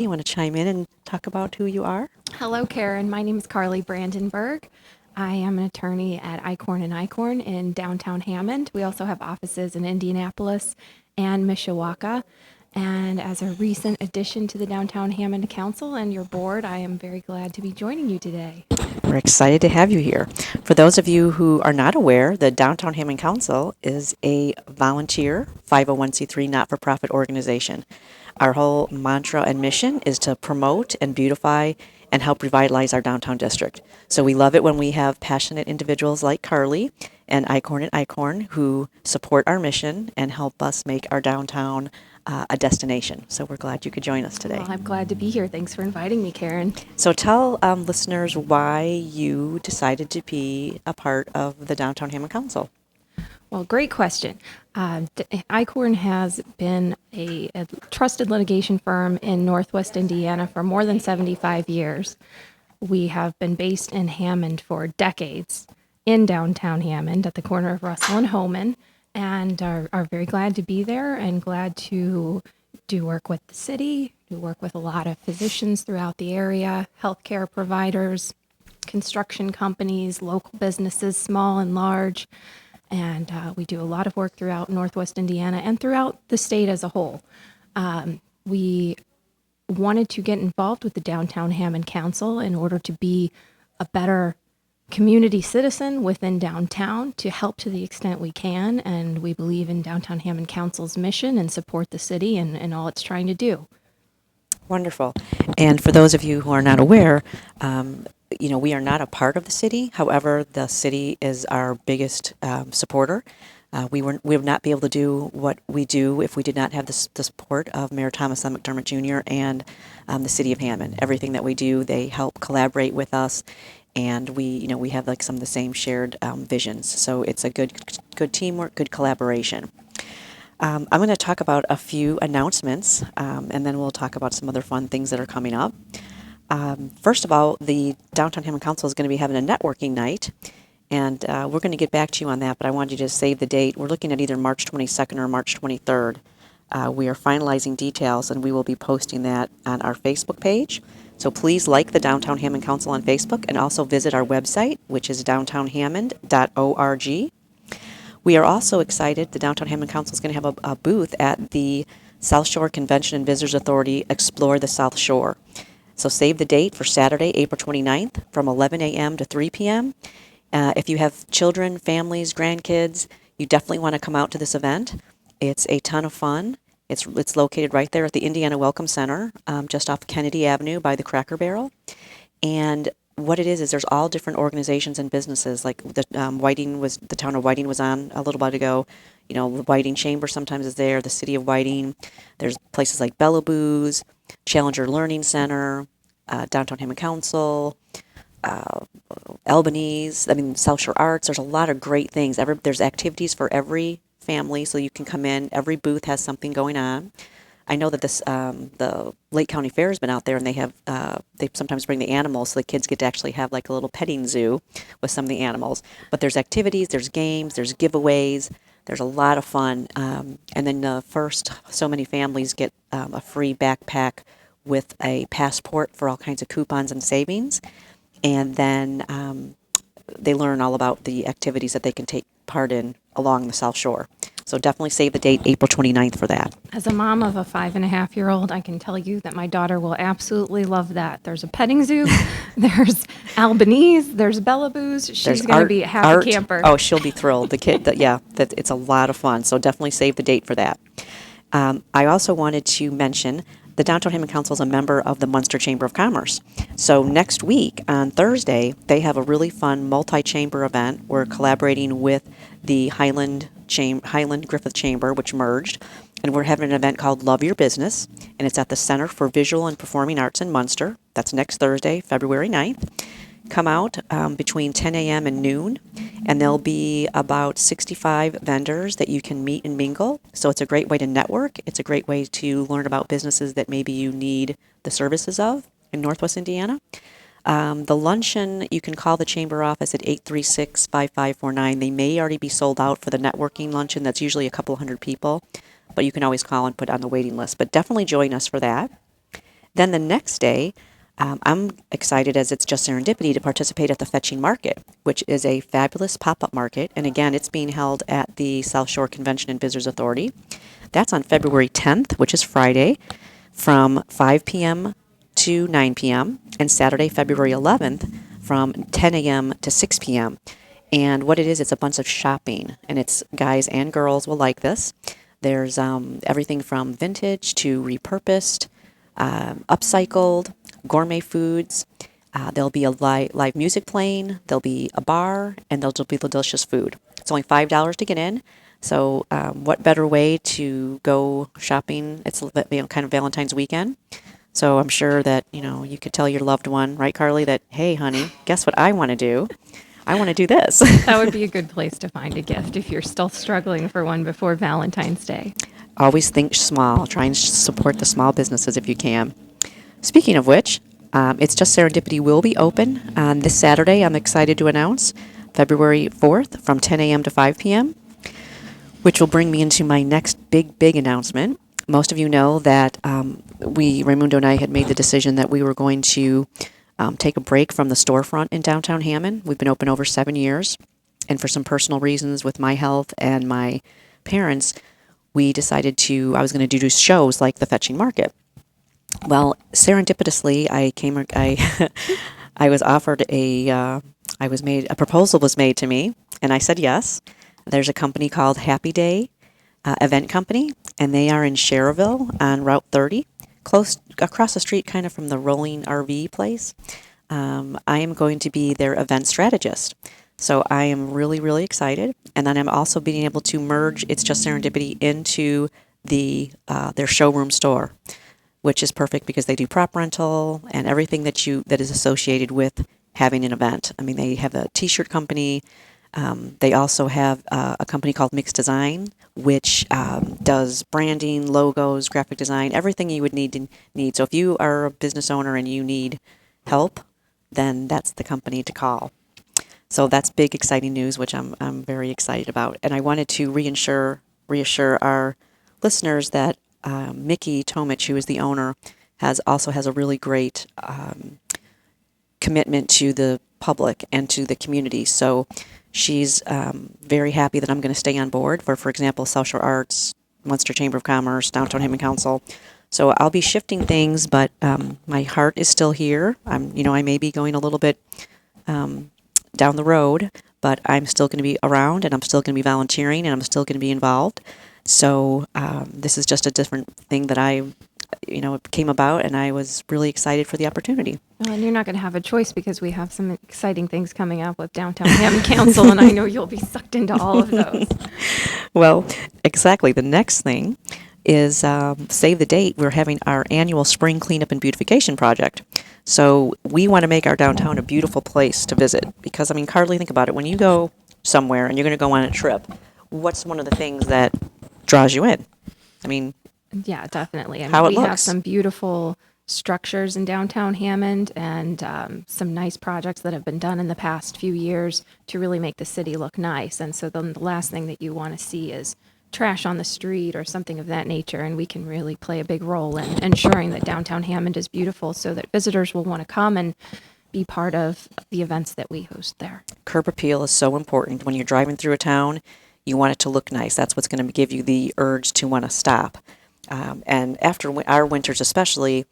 You want to chime in and talk about who you are? Hello, Karen. My name is Carly Brandenburg. I am an attorney at Icorn and Icorn in downtown Hammond. We also have offices in Indianapolis and Mishawaka. And as a recent addition to the Downtown Hammond Council and your board, I am very glad to be joining you today. We're excited to have you here. For those of you who are not aware, the Downtown Hammond Council is a volunteer 501c3 not-for-profit organization. Our whole mantra and mission is to promote and beautify and help revitalize our downtown district. So we love it when we have passionate individuals like Carly and Icorn who support our mission and help us make our downtown a destination. So we're glad you could join us today. Well, I'm glad to be here. Thanks for inviting me, Karen. So tell listeners why you decided to be a part of the Downtown Hammond Council. Well, great question. Icorn has been a trusted litigation firm in Northwest Indiana for more than 75 years. We have been based in Hammond for decades in downtown Hammond at the corner of Russell and Homan, and are very glad to be there and glad to do work with the city, do work with a lot of physicians throughout the area, healthcare providers, construction companies, local businesses, small and large. And we do a lot of work throughout Northwest Indiana and throughout the state as a whole. We wanted to get involved with the Downtown Hammond Council in order to be a better community citizen within downtown to help to the extent we can. And we believe in Downtown Hammond Council's mission and support the city and all it's trying to do. Wonderful. And for those of you who are not aware, we are not a part of the city. However, the city is our biggest supporter. We would not be able to do what we do if we did not have the support of Mayor Thomas M. McDermott Jr. and the City of Hammond. Everything that we do, they help collaborate with us, and we have like some of the same shared visions. So it's a good teamwork, good collaboration. I'm going to talk about a few announcements, and then we'll talk about some other fun things that are coming up. First of all, the Downtown Hammond Council is going to be having a networking night, and we're going to get back to you on that, but I wanted you to save the date. We're looking at either March 22nd or March 23rd. We are finalizing details, and we will be posting that on our Facebook page. So please like the Downtown Hammond Council on Facebook, and also visit our website, which is downtownhammond.org. We are also excited. The Downtown Hammond Council is going to have a booth at the South Shore Convention and Visitors Authority Explore the South Shore. So save the date for Saturday, April 29th from 11 a.m. to 3 p.m. If you have children, families, grandkids, you definitely want to come out to this event. It's a ton of fun. It's located right there at the Indiana Welcome Center, just off Kennedy Avenue by the Cracker Barrel. And what it is there's all different organizations and businesses. Like the town of Whiting was on a little while ago. The Whiting Chamber sometimes is there. The City of Whiting. There's places like Bellaboo's, Challenger Learning Center, Downtown Hammond Council, Albanese. South Shore Arts. There's a lot of great things. There's activities for every family, so you can come in. Every booth has something going on. I know that the Lake County Fair has been out there, and they sometimes bring the animals, so the kids get to actually have like a little petting zoo with some of the animals. But there's activities, there's games, there's giveaways. There's a lot of fun. And then the first so many families get a free backpack with a passport for all kinds of coupons and savings. And then they learn all about the activities that they can take part in along the South Shore. So definitely save the date, April 29th for that. As a mom of a 5.5-year-old, I can tell you that my daughter will absolutely love that. There's a petting zoo, there's Albanese, there's Bellaboo's. She's going to be a happy camper. Oh, she'll be thrilled. The kid, it's a lot of fun. So definitely save the date for that. I also wanted to mention the Downtown Hammond Council is a member of the Munster Chamber of Commerce. So next week on Thursday, they have a really fun multi-chamber event. We're collaborating with the Highland Griffith Chamber, which merged, and we're having an event called Love Your Business, and it's at the Center for Visual and Performing Arts in Munster. That's next Thursday, February 9th. Come out between 10 a.m. and noon, and there'll be about 65 vendors that you can meet and mingle. So it's a great way to network. It's a great way to learn about businesses that maybe you need the services of in Northwest Indiana. The luncheon, you can call the chamber office at 836-5549. They may already be sold out for the networking luncheon. That's usually a couple hundred people, but you can always call and put on the waiting list. But definitely join us for that. Then the next day, I'm excited as it's just serendipity to participate at the Fetching Market, which is a fabulous pop-up market. And again, it's being held at the South Shore Convention and Visitors Authority. That's on February 10th, which is Friday, from 5 p.m. to 9 p.m., and Saturday, February 11th, from 10 a.m. to 6 p.m. And what it is, it's a bunch of shopping, and it's guys and girls will like this. There's everything from vintage to repurposed, upcycled, gourmet foods. There'll be a live music playing, there'll be a bar, and there'll be delicious food. It's only $5 to get in. So what better way to go shopping? It's kind of Valentine's weekend. So I'm sure that, you could tell your loved one, right, Carly, that, hey, honey, guess what I want to do? I want to do this. That would be a good place to find a gift if you're still struggling for one before Valentine's Day. Always think small. Try and support the small businesses if you can. Speaking of which, It's Just Serendipity will be open on this Saturday. I'm excited to announce February 4th from 10 a.m. to 5 p.m., which will bring me into my next big announcement. Most of you know that Raimundo and I had made the decision that we were going to take a break from the storefront in Downtown Hammond. We've been open over 7 years, and for some personal reasons with my health and my parents, we decided I was going to do shows like the Fetching Market. Well, serendipitously, I was offered a proposal was made to me, and I said yes. There's a company called Happy Day Event Company, and they are in Cherville on Route 30, close across the street, kind of from the rolling RV place. I am going to be their event strategist. So I am really excited. And then I'm also being able to merge It's Just Serendipity into their showroom store, which is perfect because they do prop rental and everything that is associated with having an event. I mean, they have a t-shirt company. They also have a company called Mixed Design, which does branding, logos, graphic design, everything you would need. So if you are a business owner and you need help, then that's the company to call. So that's big, exciting news, which I'm very excited about. And I wanted to reassure our listeners that Mickey Tomich, who is the owner, also has a really great commitment to the public and to the community. So she's very happy that I'm going to stay on board for example, South Shore Arts, Munster Chamber of Commerce, Downtown Hammond Council. So I'll be shifting things, but my heart is still here. I may be going a little bit down the road, but I'm still going to be around, and I'm still going to be volunteering, and I'm still going to be involved. So this is just a different thing that it came about, and I was really excited for the opportunity. Well, and you're not going to have a choice because we have some exciting things coming up with Downtown Hammond Council, and I know you'll be sucked into all of those. Well, exactly. The next thing is, save the date, we're having our annual spring cleanup and beautification project. So we want to make our downtown a beautiful place to visit because, Carly, think about it. When you go somewhere and you're going to go on a trip, what's one of the things that draws you in? Yeah, definitely. How it we looks. have some beautiful structures in downtown Hammond and some nice projects that have been done in the past few years to really make the city look nice. And so then the last thing that you want to see is trash on the street or something of that nature. And we can really play a big role in ensuring that downtown Hammond is beautiful so that visitors will want to come and be part of the events that we host there. Curb appeal is so important. When you're driving through a town, you want it to look nice. That's what's going to give you the urge to want to stop. And after our winters especially,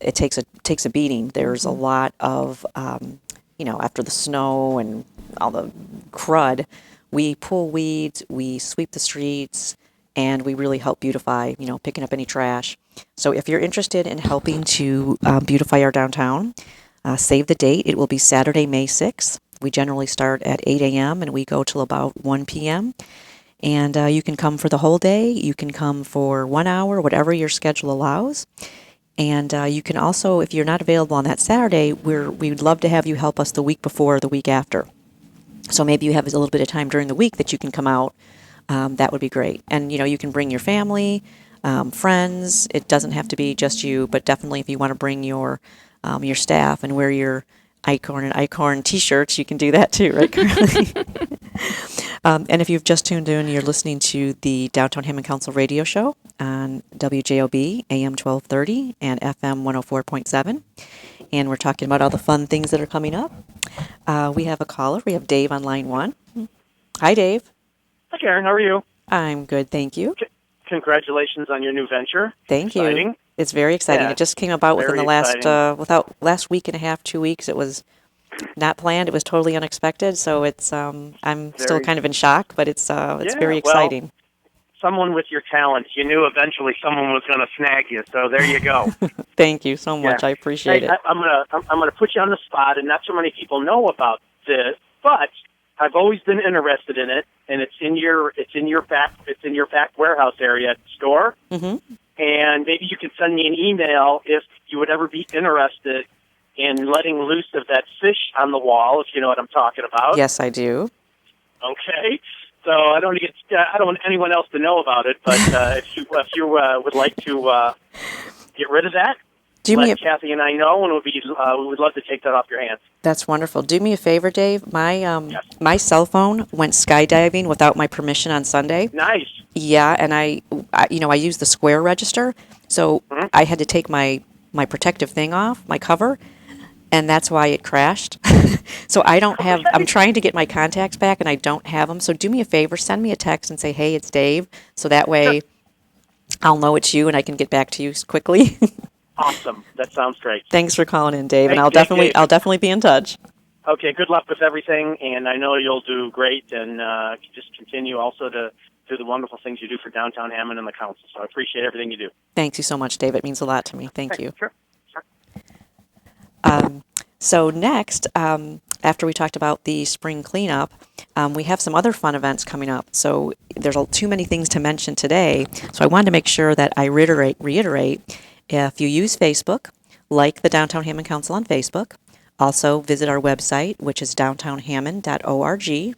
it takes a beating. There's a lot of, after the snow and all the crud, we pull weeds, we sweep the streets, and we really help beautify, picking up any trash. So if you're interested in helping to beautify our downtown, save the date. It will be Saturday, May 6th. We generally start at 8 a.m. and we go till about 1 p.m. And you can come for the whole day. You can come for 1 hour, whatever your schedule allows. And you can also, if you're not available on that Saturday, we'd love to have you help us the week before or the week after. So maybe you have a little bit of time during the week that you can come out. That would be great. And, you can bring your family, friends. It doesn't have to be just you, but definitely if you want to bring your staff and wear your Icorn and Icorn t-shirts, you can do that too, right, Carly? And if you've just tuned in, you're listening to the Downtown Hammond Council radio show on WJOB, AM 1230 and FM 104.7. And we're talking about all the fun things that are coming up. We have a caller. We have Dave on line one. Hi, Dave. Hi, Karen. How are you? I'm good, thank you. Congratulations on your new venture. Thank Exciting. you. It's very exciting. Yeah, It just came about within very the exciting. last week and a half, 2 weeks. It was not planned. It was totally unexpected. So it's I'm still Very. kind of in shock, but it's Yeah, very well, exciting. someone with your talent, you knew eventually someone was going to snag you. So there you go. Thank you so much. Yeah. I appreciate Hey, it. I'm gonna put you on the spot, and not so many people know about this, but I've always been interested in it, and it's in your back warehouse area at the store. Hmm. And maybe you could send me an email if you would ever be interested in letting loose of that fish on the wall, if you know what I'm talking about. Yes, I do. Okay. So I don't want anyone else to know about it, but if you would like to get rid of that, Do me let a, Kathy and I know, and we would love to take that off your hands. That's wonderful. Do me a favor, Dave. My Yes. my cell phone went skydiving without my permission on Sunday. Nice. Yeah, and I use the Square register, so Mhm. I had to take my protective thing off, my cover, and that's why it crashed. So I don't have. I'm trying to get my contacts back, and I don't have them. So do me a favor, send me a text and say, "Hey, it's Dave," so that way I'll know it's you, and I can get back to you quickly. Awesome. That sounds great. Thanks for calling in, Dave, and Thanks, Dave. I'll definitely be in touch. Okay, good luck with everything, and I know you'll do great, and just continue also to do the wonderful things you do for Downtown Hammond and the council. So I appreciate everything you do. Thanks you so much, Dave. It means a lot to me. Thank you. Sure. So next, after we talked about the spring cleanup, we have some other fun events coming up. So there's too many things to mention today. So I wanted to make sure that I reiterate, if you use Facebook, like the Downtown Hammond Council on Facebook. Also visit our website, which is downtownhammond.org.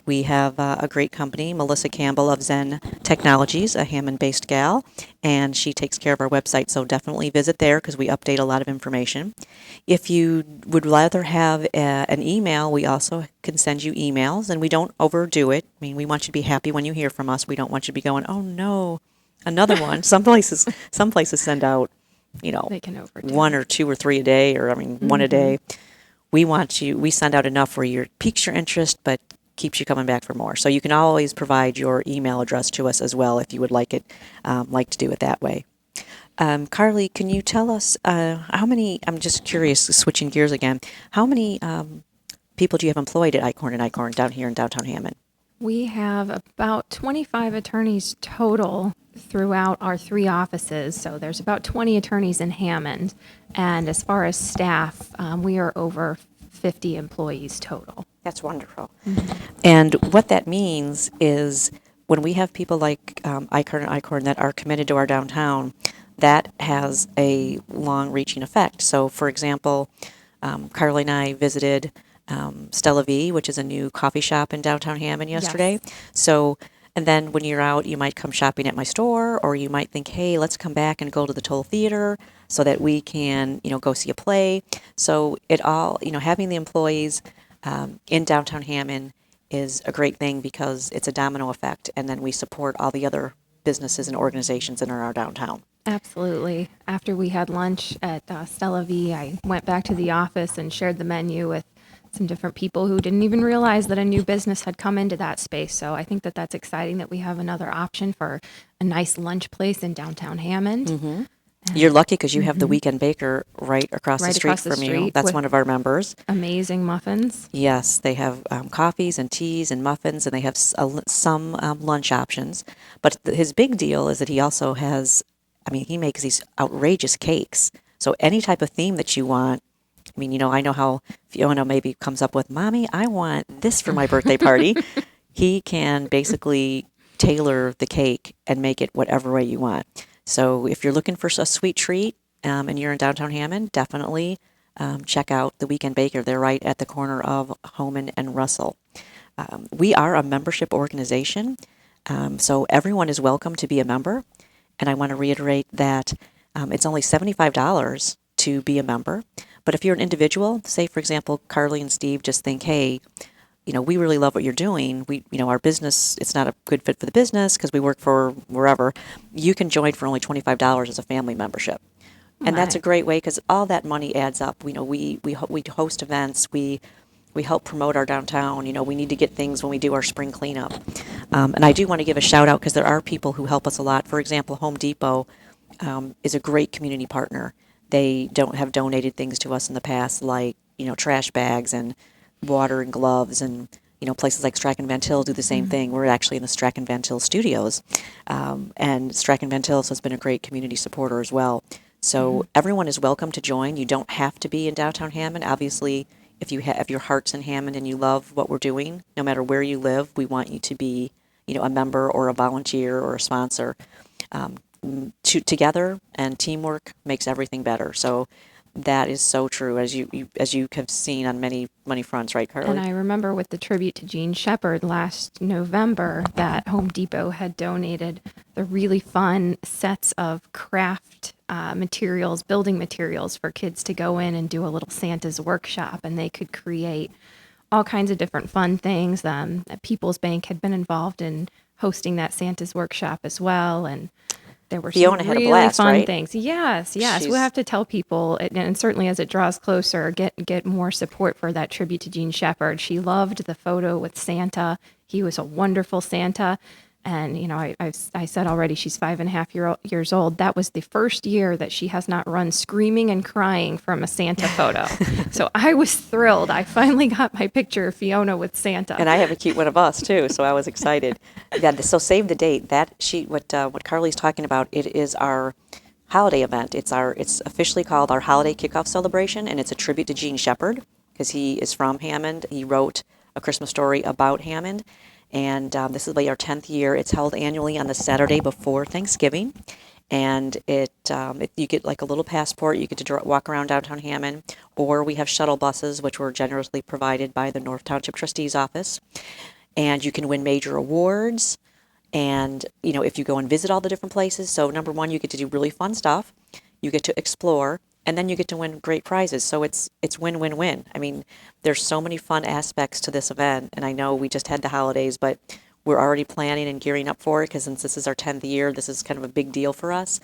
We have a great company, Melissa Campbell of Zen Technologies, a Hammond-based gal, and she takes care of our website, so definitely visit there because we update a lot of information. If you would rather have an email, we also can send you emails, and we don't overdo it. I mean, we want you to be happy when you hear from us. We don't want you to be going, oh no, another one. Some places send out, They can overdo one it. or two or three a day, or one a day. We send out enough where it piques your interest, but keeps you coming back for more. So you can always provide your email address to us as well if you would like to do it that way. Carly, can you tell us how many? I'm just curious, switching gears again. How many people do you have employed at Icorn and Icorn down here in downtown Hammond? We have about 25 attorneys total throughout our 3 offices. So there's about 20 attorneys in Hammond. And as far as staff, we are over 50 employees total. That's wonderful. And what that means is when we have people like Icorn and Icorn that are committed to our downtown, that has a long-reaching effect. So, for example, Carly and I visited Stella V, which is a new coffee shop in downtown Hammond yesterday. Yes. So, and then when you're out, you might come shopping at my store, or you might think, hey, let's come back and go to the Toll Theater so that we can, go see a play. So it all, having the employees in downtown Hammond is a great thing because it's a domino effect, and then we support all the other businesses and organizations in our downtown. Absolutely. After we had lunch at Stella V, I went back to the office and shared the menu with some different people who didn't even realize that a new business had come into that space. So I think that that's exciting that we have another option for a nice lunch place in downtown Hammond. You're lucky because you have the Weekend Baker right across the Right street across the from you. street That's with- one of our members. Amazing muffins. Yes, they have coffees and teas and muffins, and they have some lunch options. But his big deal is that he also has, he makes these outrageous cakes. So any type of theme that you want, I know how Fiona maybe comes up with, Mommy, I want this for my birthday party. He can basically tailor the cake and make it whatever way you want. So if you're looking for a sweet treat and you're in downtown Hammond, definitely check out the Weekend Baker. They're right at the corner of Homan and Russell. We are a membership organization, so everyone is welcome to be a member. And I want to reiterate that it's only $75 to be a member. But if you're an individual, say, for example, Carly and Steve just think, hey, we really love what you're doing. Our business, it's not a good fit for the business because we work for wherever. You can join for only $25 as a family membership. And that's a Right. great way because all that money adds up. We host events. We help promote our downtown. We need to get things when we do our spring cleanup. And I do want to give a shout out because there are people who help us a lot. For example, Home Depot is a great community partner. They don't have donated things to us in the past, like trash bags and water and gloves, and places like Strachan Van Til do the same thing. We're actually in the Strachan Van Til studios, and Strachan Van Til has been a great community supporter as well. So everyone is welcome to join. You don't have to be in downtown Hammond. Obviously, if your heart's in Hammond and you love what we're doing, no matter where you live, we want you to be a member or a volunteer or a sponsor. Together and teamwork makes everything better. So that is so true, as you have seen on many fronts, right, Carly? And I remember with the tribute to Jean Shepherd last November that Home Depot had donated the really fun sets of craft materials, building materials for kids to go in and do a little Santa's workshop, and they could create all kinds of different fun things. People's Bank had been involved in hosting that Santa's workshop as well, and there were Fiona some had a really blast, fun right? things. Yes. She's- We'll have to tell people, and certainly as it draws closer, get more support for that tribute to Jean Shepherd. She loved the photo with Santa. He was a wonderful Santa. And, I said already she's 5.5 years old. That was the first year that she has not run screaming and crying from a Santa photo. So I was thrilled. I finally got my picture of Fiona with Santa. And I have a cute one of us too, so I was excited. Yeah, so save the date. What Carly's talking about, it is our holiday event. It's officially called our Holiday Kickoff Celebration, and it's a tribute to Gene Shepherd because he is from Hammond. He wrote A Christmas Story about Hammond, and this will be our 10th year. It's held annually on the Saturday before Thanksgiving, and you get like a little passport. You get to walk around downtown Hammond, or we have shuttle buses, which were generously provided by the North Township Trustee's Office, and you can win major awards. And if you go and visit all the different places, so number one, you get to do really fun stuff, you get to explore, and then you get to win great prizes. So it's win-win-win. I mean, there's so many fun aspects to this event, and I know we just had the holidays, but we're already planning and gearing up for it because since this is our 10th year, this is kind of a big deal for us.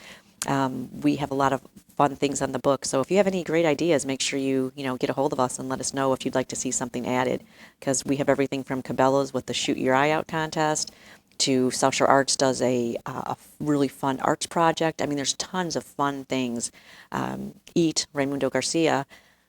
We have a lot of fun things on the book. So if you have any great ideas, make sure you get a hold of us and let us know if you'd like to see something added, because we have everything from Cabela's with the Shoot Your Eye Out contest to South Shore Arts does a really fun arts project. I mean, there's tons of fun things. Raimundo Garcia,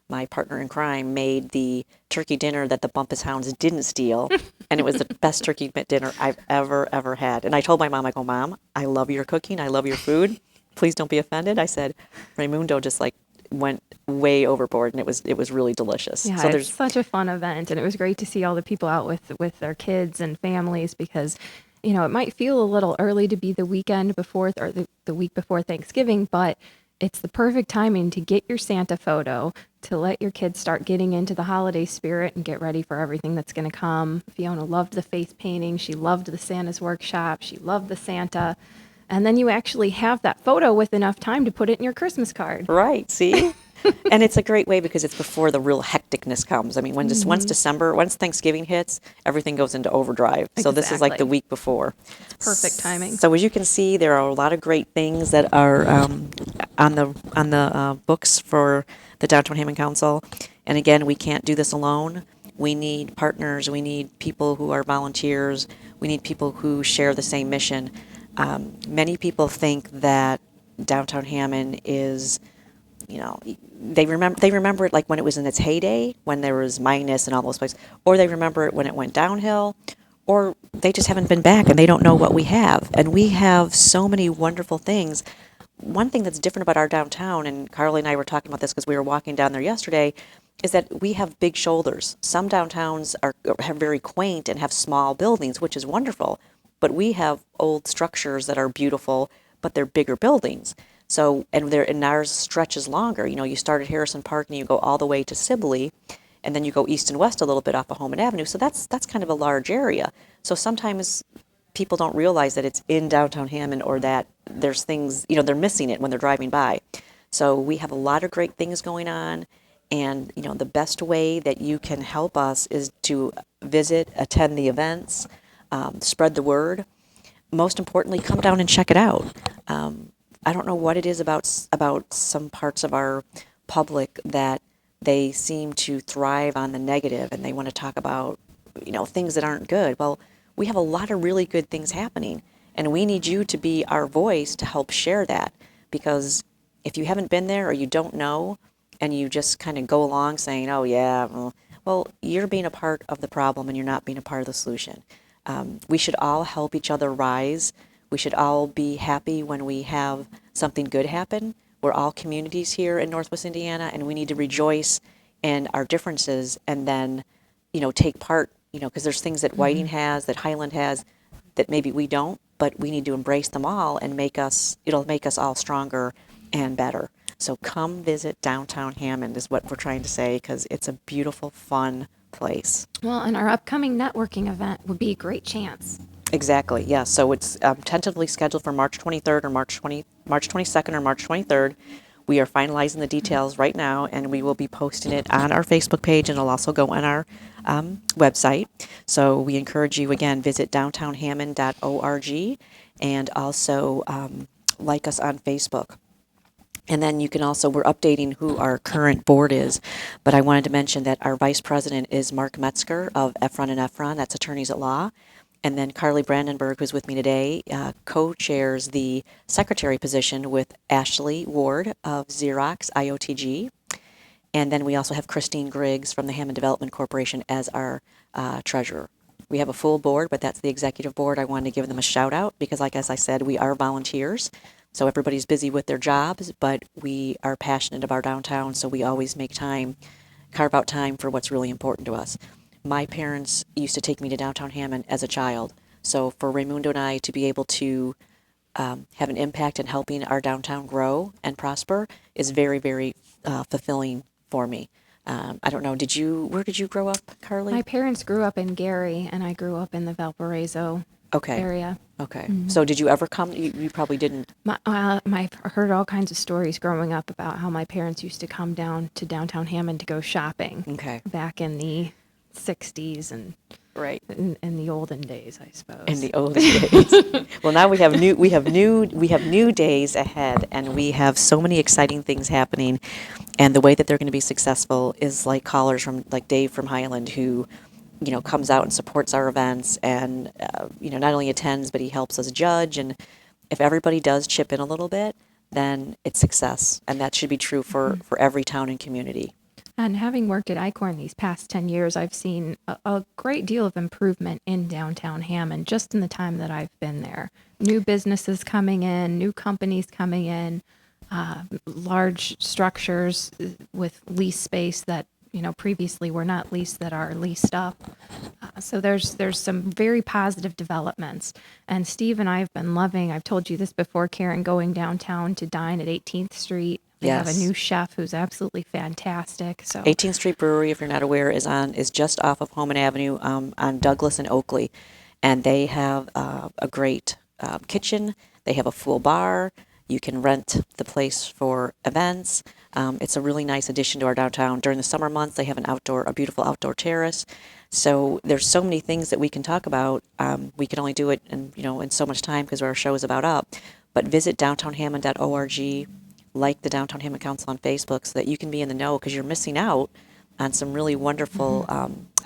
my partner in crime, made the turkey dinner that the Bumpus Hounds didn't steal, and it was the best turkey dinner I've ever had. And I told my mom, I go, Mom, I love your cooking, I love your food. Please don't be offended. I said, Raimundo just went way overboard, and it was really delicious. Yeah, So it's such a fun event, and it was great to see all the people out with their kids and families because, it might feel a little early to be the weekend before or the week before Thanksgiving, but it's the perfect timing to get your Santa photo, to let your kids start getting into the holiday spirit and get ready for everything that's going to come. Fiona loved the face painting. She loved the Santa's workshop. She loved the Santa. And then you actually have that photo with enough time to put it in your Christmas card. right, see? And it's a great way because it's before the real hecticness comes. I mean, once Thanksgiving hits, everything goes into overdrive. So this is like the Exactly. week before. It's perfect timing. So as you can see, there are a lot of great things that are on the books for the Downtown Hammond Council. And again, we can't do this alone. We need partners. We need people who are volunteers. We need people who share the same mission. Many people think that Downtown Hammond is, they remember it like when it was in its heyday, when there was Minus and all those places, or they remember it when it went downhill, or they just haven't been back and they don't know what we have. And we have so many wonderful things. One thing that's different about our downtown, and Carly and I were talking about this because we were walking down there yesterday, is that we have big shoulders. Some downtowns are very quaint and have small buildings, which is wonderful, but we have old structures that are beautiful, but they're bigger buildings. So, and ours stretches longer. You start at Harrison Park and you go all the way to Sibley, and then you go east and west a little bit off of Homan Avenue. So that's kind of a large area. So sometimes people don't realize that it's in downtown Hammond, or that there's things, they're missing it when they're driving by. So we have a lot of great things going on, And, the best way that you can help us is to visit, attend the events, spread the word. Most importantly, come down and check it out. I don't know what it is about some parts of our public that they seem to thrive on the negative and they want to talk about, things that aren't good. Well, we have a lot of really good things happening, and we need you to be our voice to help share that. Because if you haven't been there or you don't know, and you just kind of go along saying, "Oh yeah," well, you're being a part of the problem and you're not being a part of the solution. We should all help each other rise. We should all be happy when we have something good happen. We're all communities here in Northwest Indiana, and we need to rejoice in our differences and then, take part, because there's things that Whiting has, that Highland has, that maybe we don't, but we need to embrace them all and it'll make us all stronger and better. So come visit Downtown Hammond is what we're trying to say, because it's a beautiful, fun place. Well, and our upcoming networking event would be a great chance. Exactly, yeah. So it's tentatively scheduled for March 23rd or March 22nd or March 23rd. We are finalizing the details right now, and we will be posting it on our Facebook page, and it'll also go on our website. So we encourage you, again, visit downtownhammond.org, and also like us on Facebook. And then you can also, we're updating who our current board is, but I wanted to mention that our vice president is Mark Metzger of Efron and Efron, that's attorneys at law. And then Carly Brandenburg, who's with me today, co-chairs the secretary position with Ashley Ward of Xerox IOTG. And then we also have Christine Griggs from the Hammond Development Corporation as our treasurer. We have a full board, but that's the executive board. I wanted to give them a shout out because, like as I said, we are volunteers. So everybody's busy with their jobs, but we are passionate about our downtown, so we always make time, carve out time for what's really important to us. My parents used to take me to Downtown Hammond as a child, so for Raimundo and I to be able to have an impact in helping our downtown grow and prosper is very, very fulfilling for me. I don't know, where did you grow up, Carly? My parents grew up in Gary, and I grew up in the Valparaiso area. Okay. Mm-hmm. So did you ever come? You probably didn't. I've heard all kinds of stories growing up about how my parents used to come down to Downtown Hammond to go shopping. Okay. Back in the 60s and right in the olden days, I suppose. In the olden days. Well, now we have new days ahead, and we have so many exciting things happening. And the way that they're going to be successful is like callers from like Dave from Highland, who comes out and supports our events and, not only attends, but he helps us judge. And if everybody does chip in a little bit, then it's success. And that should be true for every town and community. And having worked at ICORN these past 10 years, I've seen a great deal of improvement in downtown Hammond just in the time that I've been there. New businesses coming in, new companies coming in, large structures with lease space that previously were not leased that are leased up. So there's some very positive developments. And Steve and I have been loving, I've told you this before, Karen, going downtown to dine at 18th Street. They have a new chef who's absolutely fantastic. So 18th Street Brewery, if you're not aware, is just off of Homan Avenue on Douglas and Oakley. And they have a great kitchen. They have a full bar. You can rent the place for events. It's a really nice addition to our downtown. During the summer months, they have a beautiful outdoor terrace. So there's so many things that we can talk about. We can only do it in so much time because our show is about up. But visit downtownhammond.org, like the Downtown Hammond Council on Facebook, so that you can be in the know, because you're missing out on some really wonderful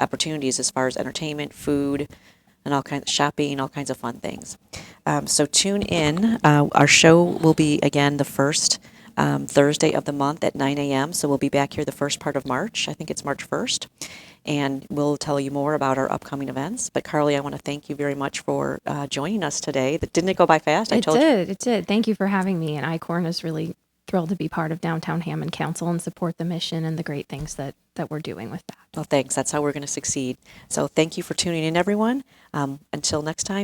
opportunities as far as entertainment, food, and all kinds of shopping, all kinds of fun things. So tune in. Our show will be again the first Thursday of the month at 9 a.m. So we'll be back here the first part of March. I think it's March 1st. And we'll tell you more about our upcoming events. But Carly, I want to thank you very much for joining us today. Didn't it go by fast? It did. Thank you for having me. And ICORN is really thrilled to be part of Downtown Hammond Council and support the mission and the great things that we're doing with that. Well, thanks. That's how we're going to succeed. So thank you for tuning in, everyone. Until next time.